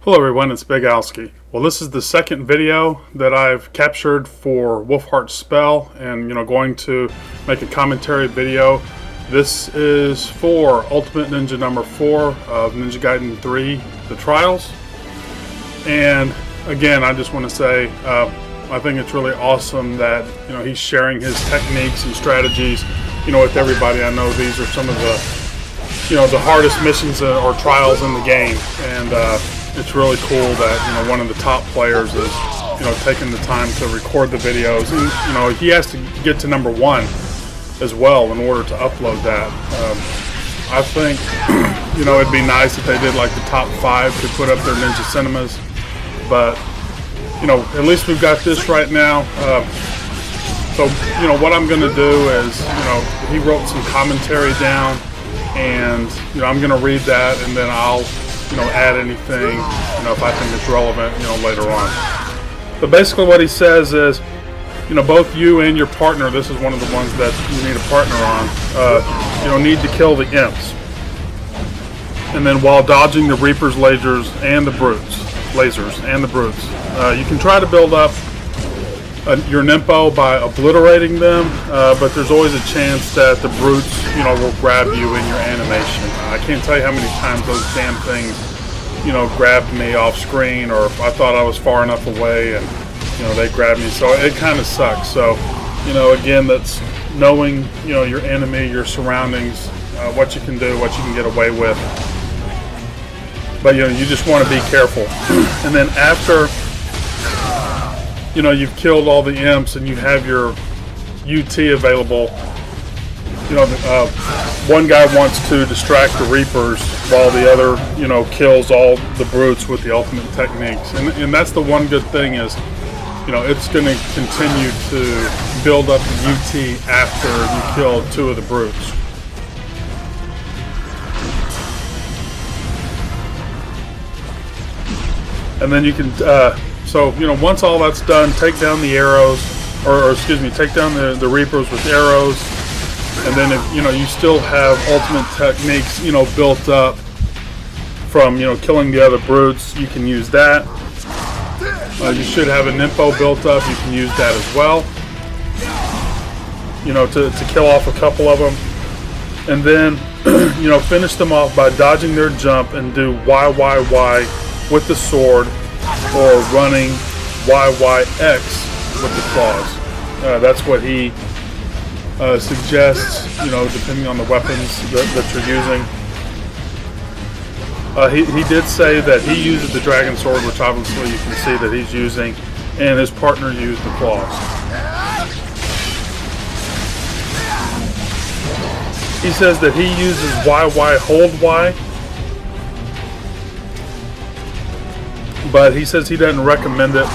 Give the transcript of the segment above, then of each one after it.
Hello everyone, it's Big Alski. Well, this is the second video that I've captured for WolfheartSpell, and going to make a commentary video. This is for Ultimate Ninja number 4 of Ninja Gaiden 3, The Trials. And again, I just want to say, I think it's really awesome that he's sharing his techniques and strategies, with everybody. I know these are some of the hardest missions or trials in the game, and it's really cool that one of the top players is taking the time to record the videos, and he has to get to number 1 as well in order to upload that. I think it'd be nice if they did like the top 5 to put up their Ninja Cinemas, but at least we've got this right now. So what I'm gonna do is he wrote some commentary down, and I'm gonna read that, and then I'll add anything if I think it's relevant later on. But basically what he says is both you and your partner, this is one of the ones that you need a partner on, need to kill the imps, and then while dodging the Reaper's lasers and the brutes, you can try to build up your Nimpo by obliterating them, but there's always a chance that the brutes will grab you in your animation. I can't tell you how many times those damn things grabbed me off screen, or I thought I was far enough away and they grabbed me, so it kind of sucks. So again, that's knowing your enemy, your surroundings, what you can do, what you can get away with, but you just want to be careful. And then after you've killed all the imps and you have your UT available, one guy wants to distract the Reapers while the other kills all the brutes with the ultimate techniques, and that's the one good thing is it's going to continue to build up the UT after you kill 2 of the brutes. And then you can so once all that's done, take down the arrows, or excuse me, take down the Reapers with arrows, and then if you still have ultimate techniques built up from killing the other brutes, you can use that. You should have a Nimpo built up, you can use that as well, to kill off a couple of them, and then finish them off by dodging their jump and do Y with the sword, or running YYX with the claws. That's what he suggests, depending on the weapons that you're using. He did say that he uses the dragon sword, which obviously you can see that he's using, and his partner used the claws. He says that he uses YY hold Y, but he says he doesn't recommend it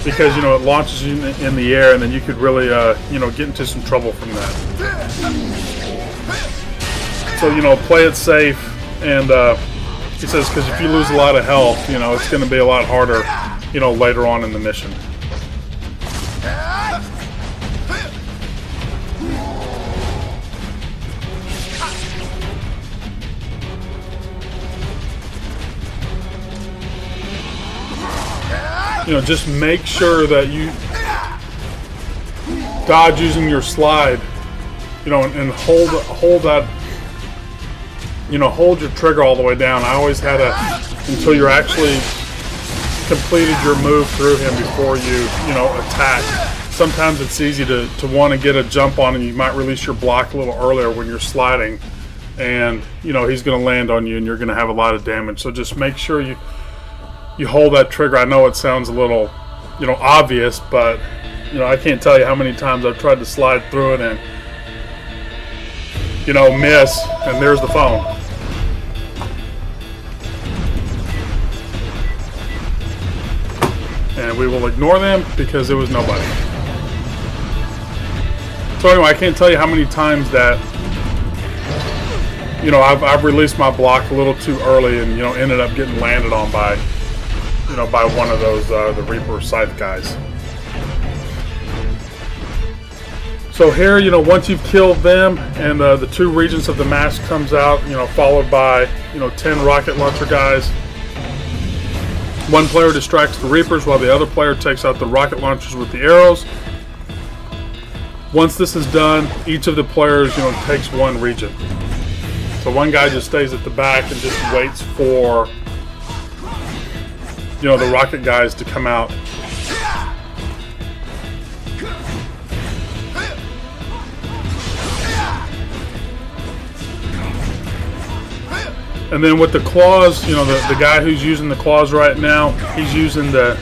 because it launches you in the air, and then you could really get into some trouble from that. So play it safe, and he says because if you lose a lot of health, it's going to be a lot harder later on in the mission. Just make sure that you dodge using your slide, and hold that, hold your trigger all the way down. I always had until you're actually completed your move through him before you, attack. Sometimes it's easy to want to get a jump on, and you might release your block a little earlier when you're sliding, and he's going to land on you, and you're going to have a lot of damage. So just make sure you hold that trigger. I know it sounds a little, obvious, but, I can't tell you how many times I've tried to slide through it and, miss, and there's the phone. And we will ignore them because it was nobody. So anyway, I can't tell you how many times that, I've released my block a little too early and, ended up getting landed on by one of those, the Reaper Scythe guys. So here, you know, once you've killed them and the 2 regents of the mask comes out, you know, followed by, you know, 10 rocket launcher guys. One player distracts the Reapers while the other player takes out the rocket launchers with the arrows. Once this is done, each of the players, you know, takes 1 regent. So one guy just stays at the back and just waits for, you know, the rocket guys to come out. And then with the claws, you know, the guy who's using the claws right now, he's using the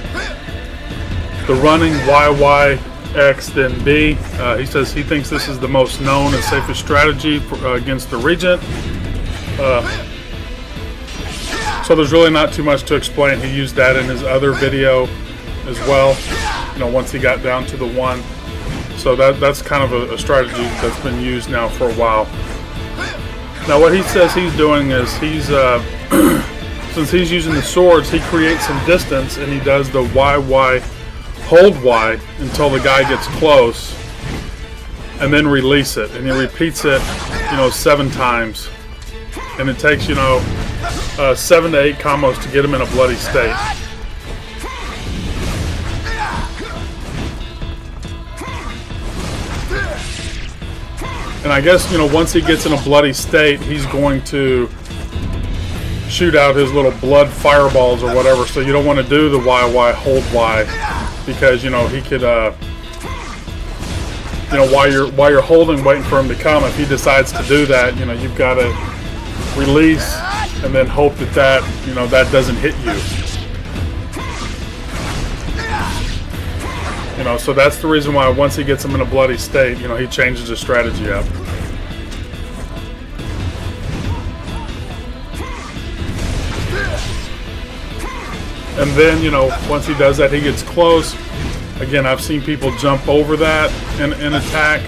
running YYX then B. He says he thinks this is the most known and safest strategy for, against the Regent. So there's really not too much to explain. He used that in his other video as well, you know, once he got down to the 1. So that's kind of a strategy that's been used now for a while. Now what he says he's doing is he's, since he's using the swords, he creates some distance and he does the YY, hold Y until the guy gets close and then release it. And he repeats it, you know, 7 times. And it takes, you know, 7 to 8 combos to get him in a bloody state. And I guess, you know, once he gets in a bloody state, he's going to shoot out his little blood fireballs or whatever. So you don't want to do the YY, hold Y, because, you know, he could, you know, while you're holding, waiting for him to come, if he decides to do that, you know, you've got to release and then hope that, you know, that doesn't hit you. You know, so that's the reason why once he gets him in a bloody state, you know, he changes his strategy up. And then, you know, once he does that, he gets close. Again, I've seen people jump over that and attack.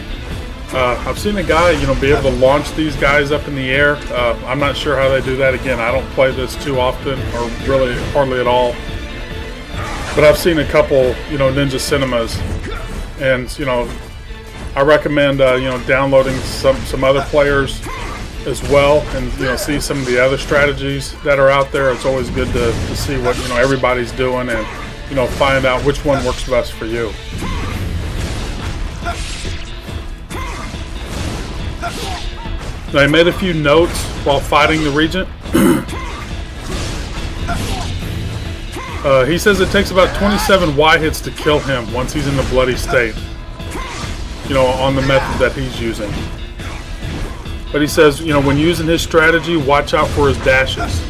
I've seen a guy, you know, be able to launch these guys up in the air. I'm not sure how they do that. Again, I don't play this too often, or really hardly at all. But I've seen a couple, you know, Ninja Cinemas, and, you know, I recommend, you know, downloading some other players as well, and, you know, see some of the other strategies that are out there. It's always good to see what, you know, everybody's doing, and, you know, find out which one works best for you. Now, I made a few notes while fighting the Regent. He says it takes about 27 Y hits to kill him once he's in the bloody state, you know, on the method that he's using. But he says, you know, when using his strategy, watch out for his dashes.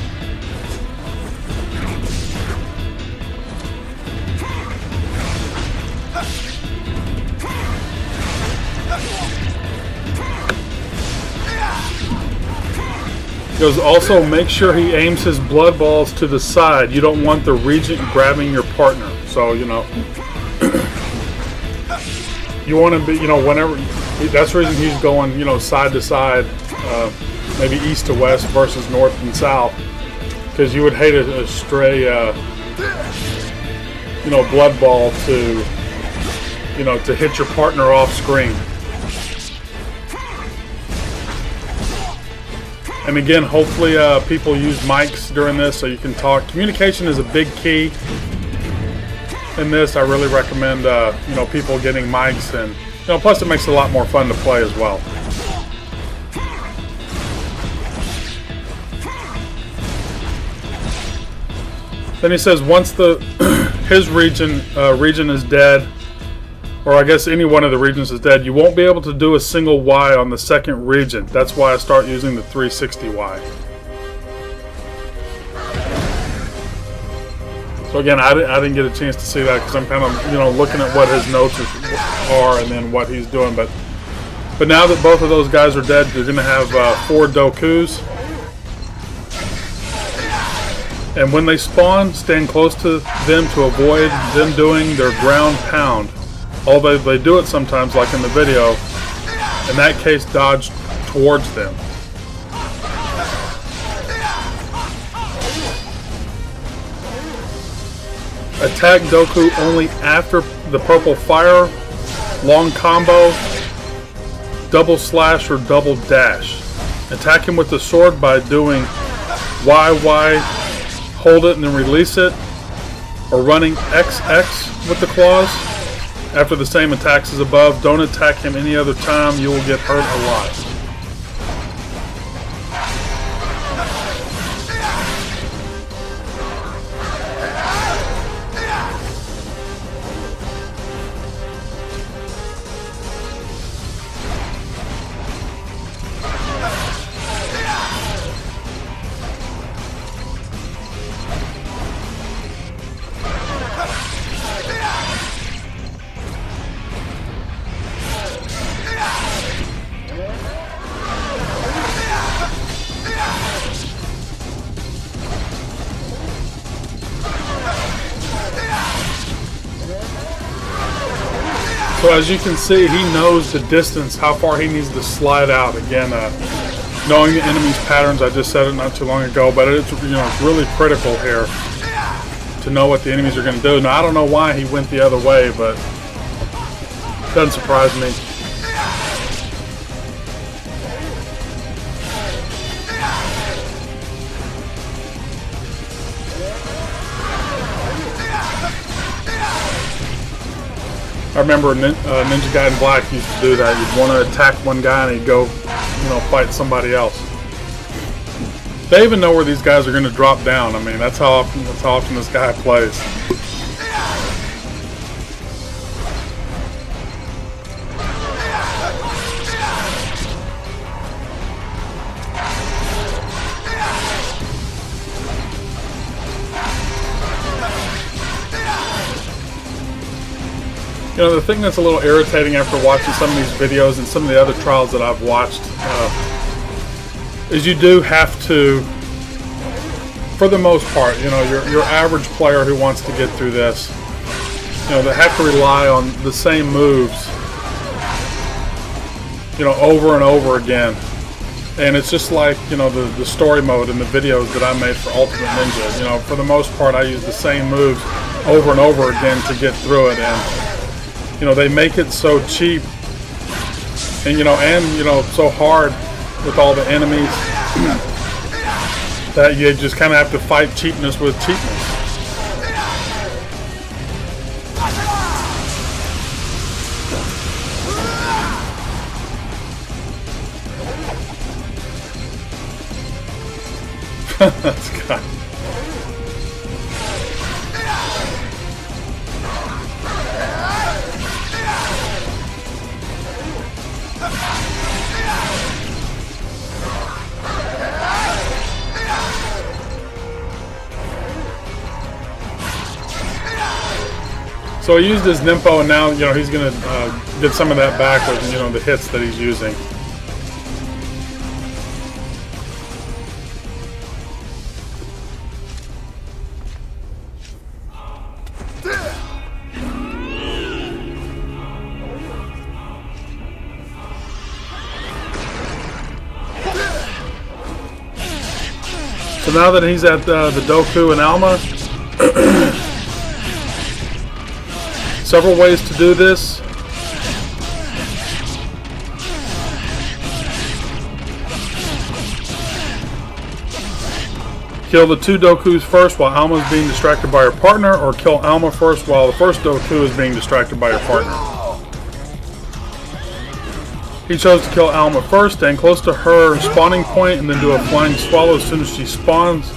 He goes, also make sure he aims his blood balls to the side. You don't want the Regent grabbing your partner. So, you know, you want to be, you know, whenever, that's the reason he's going, you know, side to side, maybe east to west versus north and south, because you would hate a stray, you know, blood ball to, you know, to hit your partner off screen. And again, hopefully people use mics during this so you can talk. Communication is a big key in this. I really recommend, you know, people getting mics, and, you know, plus it makes it a lot more fun to play as well. Then he says once his region is dead, or I guess any one of the regions is dead, you won't be able to do a single Y on the second region. That's why I start using the 360 Y. So again, I didn't get a chance to see that because I'm kind of, you know, looking at what his notes are and then what he's doing. But now that both of those guys are dead, you're going to have 4 Dokus. And when they spawn, stand close to them to avoid them doing their ground pound. Although they do it sometimes, like in the video. In that case, dodge towards them. Attack Doku only after the purple fire, long combo, double slash or double dash. Attack him with the sword by doing Y, hold it and then release it, or running XX with the claws after the same attacks as above. Don't attack him any other time, you will get hurt a lot. So as you can see, he knows the distance, how far he needs to slide out. Again, knowing the enemy's patterns, I just said it not too long ago, but it's really critical here to know what the enemies are going to do. Now, I don't know why he went the other way, but it doesn't surprise me. I remember Ninja Gaiden Black used to do that. You'd want to attack one guy and he'd go, fight somebody else. They even know where these guys are going to drop down. I mean, that's how often this guy plays. The thing that's a little irritating after watching some of these videos and some of the other trials that I've watched is you do have to, for the most part, your average player who wants to get through this, they have to rely on the same moves, over and over again. And it's just like, the story mode in the videos that I made for Ultimate Ninja. For the most part, I use the same moves over and over again to get through it. And they make it so cheap and so hard with all the enemies that you just kind of have to fight cheapness with cheapness. That's kind of... So he used his Nimpo, and now he's going to get some of that back with the hits that he's using. So now that he's at the Doku and Alma, several ways to do this. Kill the two Dokus first while Alma is being distracted by her partner, or kill Alma first while the first Doku is being distracted by her partner. He chose to kill Alma first, stand close to her spawning point, and then do a flying swallow as soon as she spawns,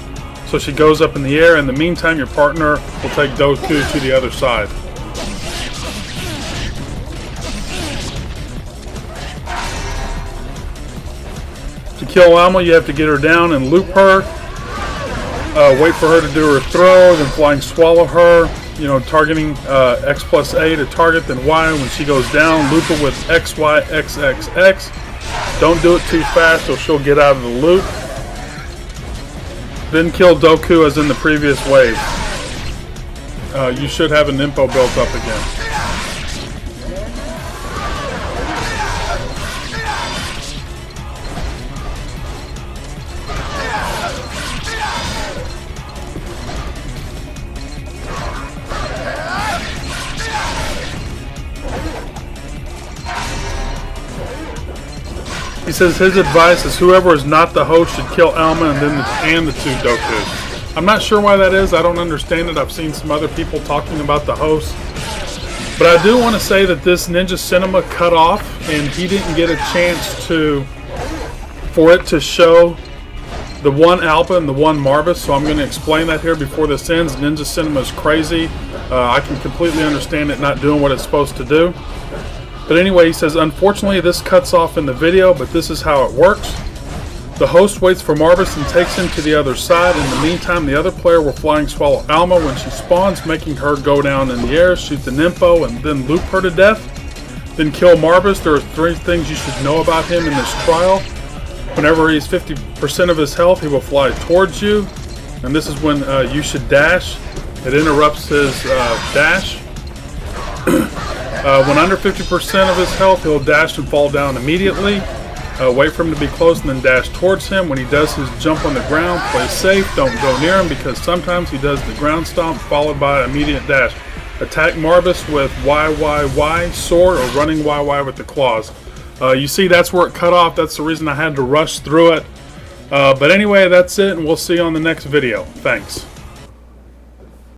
so she goes up in the air. In the meantime, your partner will take Doku to the other side. To kill Alma, you have to get her down and loop her. Wait for her to do her throw, then flying swallow her. Targeting X plus A to target, then Y. When she goes down, loop her with X, Y, X, X, X. Don't do it too fast or she'll get out of the loop. Then kill Doku as in the previous wave. You should have a Nimpo built up again. He says his advice is whoever is not the host should kill Alma and the two Dokus. I'm not sure why that is. I don't understand it. I've seen some other people talking about the host. But I do want to say that this Ninja Cinema cut off, and he didn't get a chance for it to show the one Alba and the one Marvis, so I'm going to explain that here before this ends. Ninja Cinema is crazy. I can completely understand it not doing what it's supposed to do. But anyway, he says, unfortunately this cuts off in the video, but this is how it works. The host waits for Marvis and takes him to the other side. In the meantime, the other player will flying swallow Alma when she spawns, making her go down in the air, shoot the nympho, and then loop her to death. Then kill Marvis. There are 3 things you should know about him in this trial. Whenever he's 50% of his health, he will fly towards you. And this is when you should dash. It interrupts his dash. When under 50% of his health, he'll dash and fall down immediately. Wait for him to be close and then dash towards him. When he does his jump on the ground, play safe. Don't go near him because sometimes he does the ground stomp followed by immediate dash. Attack Marvis with YYY sword or running YY with the claws. You see, that's where it cut off. That's the reason I had to rush through it. But anyway, that's it, and we'll see you on the next video. Thanks.